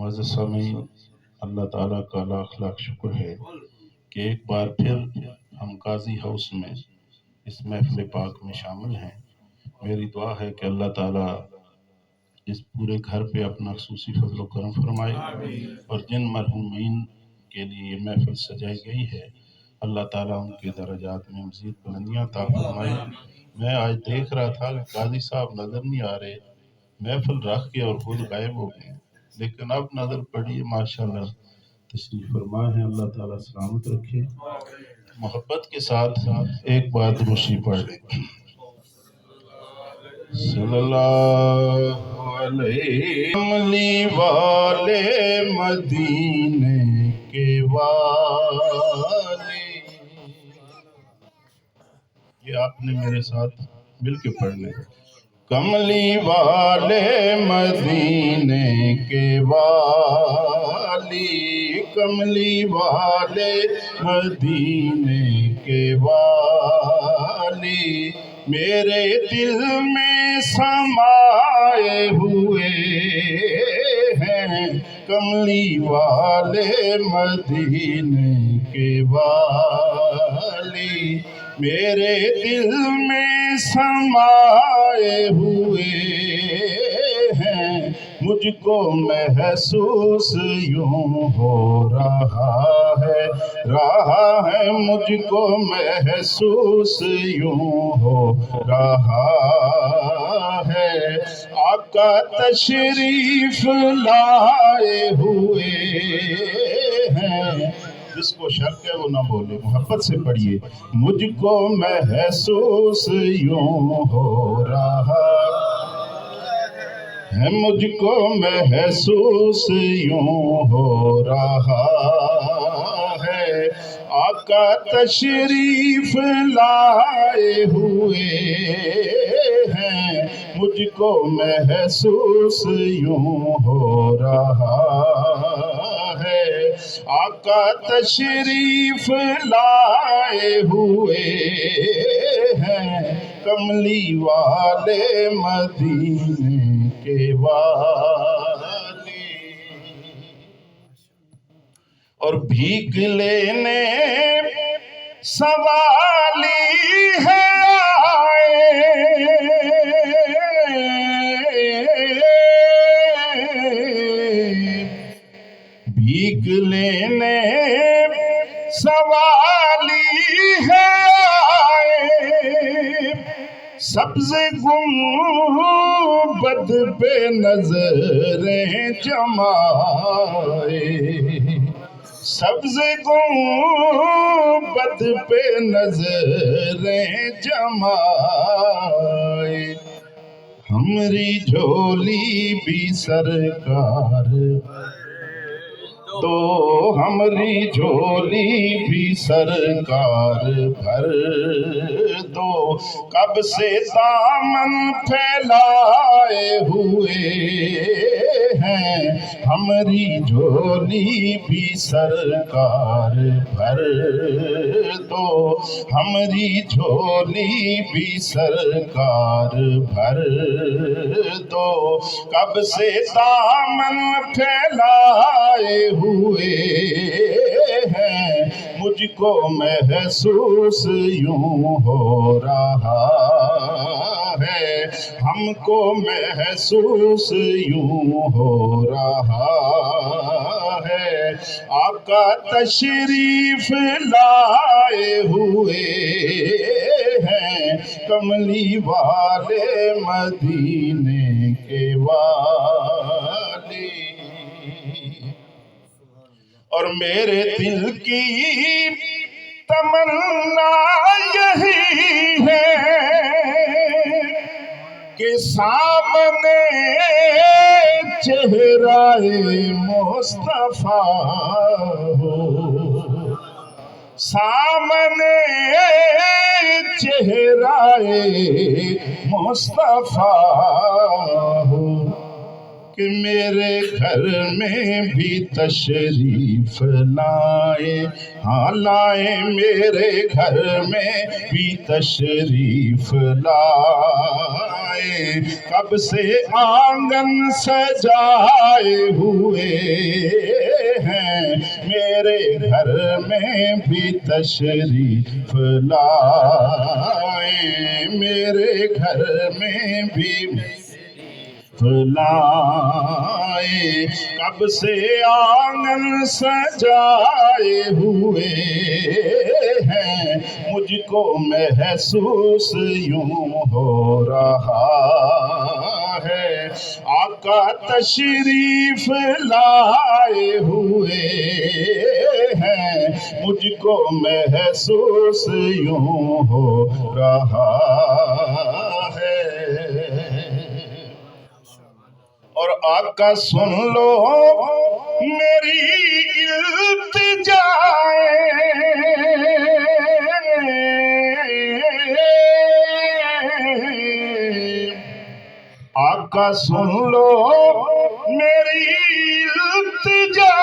معزز سامعین، اللہ تعالیٰ کا لاکھ لاکھ شکر ہے کہ ایک بار پھر ہم قاضی ہاؤس میں اس محفل پاک میں شامل ہیں۔ میری دعا ہے کہ اللہ تعالیٰ اس پورے گھر پہ اپنا خصوصی فضل و کرم فرمائے، اور جن مرحومین کے لیے یہ محفل سجائی گئی ہے اللہ تعالیٰ ان کے درجات میں مزید بلندیاں عطا فرمائے۔ میں آج دیکھ رہا تھا کہ قاضی صاحب نظر نہیں آ رہے، محفل رکھ کے اور خود غائب ہو گئے، لیکن اب نظر پڑی ماشاءاللہ تشریف فرما ہے۔ اللہ تعالیٰ سلامت رکھے۔ محبت کے ساتھ ایک بار درود شریف پڑھ لیں۔ صلی اللہ علیہ کملی والے مدینے کے والے، یہ آپ نے میرے ساتھ مل کے پڑھنا ہے۔ کملی والے مدینے کے والی، کملی والے مدینے کے والی، میرے دل میں سمائے ہوئے ہیں، کملی والے مدینے کے والی، میرے دل میں سمائے ہوئے ہیں، مجھ کو محسوس یوں ہو رہا ہے مجھ کو محسوس یوں ہو رہا ہے، آقا تشریف لائے ہوئے ہیں۔ جس کو شک ہے وہ نہ بولے، محبت سے پڑھیے۔ مجھ کو محسوس یوں ہو رہا ہے، مجھ کو محسوس یوں ہو رہا ہے، آقا تشریف لائے ہوئے ہیں، مجھ کو محسوس یوں ہو رہا ہے، آقا تشریف لائے ہوئے ہیں، کملی والے مدینے کے والی، اور بھیک لینے سوالی ہے آئے، بھیک لینے سوالی ہے آئے، سبز گنبد پہ نظریں جمائے، سبز گنبد پہ نظریں جمائے، ہمری جھولی بھی سرکار تو ہمری جھولی بھی سرکار بھر دو، کب سے دامن پھیلائے ہوئے ہیں، ہمری جھولی بھی سرکار بھر دو، ہمری جھولی بھی سرکار بھر دو، کب سے دامن پھیلائے ہوئے ہیں، مجھ کو محسوس یوں ہو رہا ہے، ہم کو محسوس یوں ہو رہا ہے، آقا تشریف لائے ہوئے ہیں، کملی والے مدینے کے والی، اور میرے دل کی تمنا یہی ہے کہ سامنے چہرہ مصطفیٰ ہو، سامنے چہرہ مصطفیٰ ہو، کہ میرے گھر میں بھی تشریف لائے، ہاں لائے میرے گھر میں بھی تشریف لائے، کب سے آنگن سجائے ہوئے ہیں، میرے گھر میں بھی تشریف لائے، میرے گھر میں بھی لائے، کب سے آنگن سجائے ہوئے ہیں، مجھ کو محسوس یوں ہو رہا ہے، آقا تشریف لائے ہوئے ہیں، مجھ کو محسوس یوں ہو رہا ہے۔ اور آقا سن لو میری التجا، آقا سن لو میری التجا،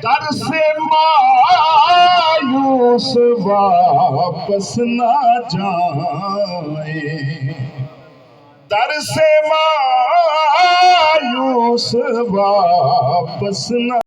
در سے مایوس واپس نہ جائیں، در سے مایوس واپس نہ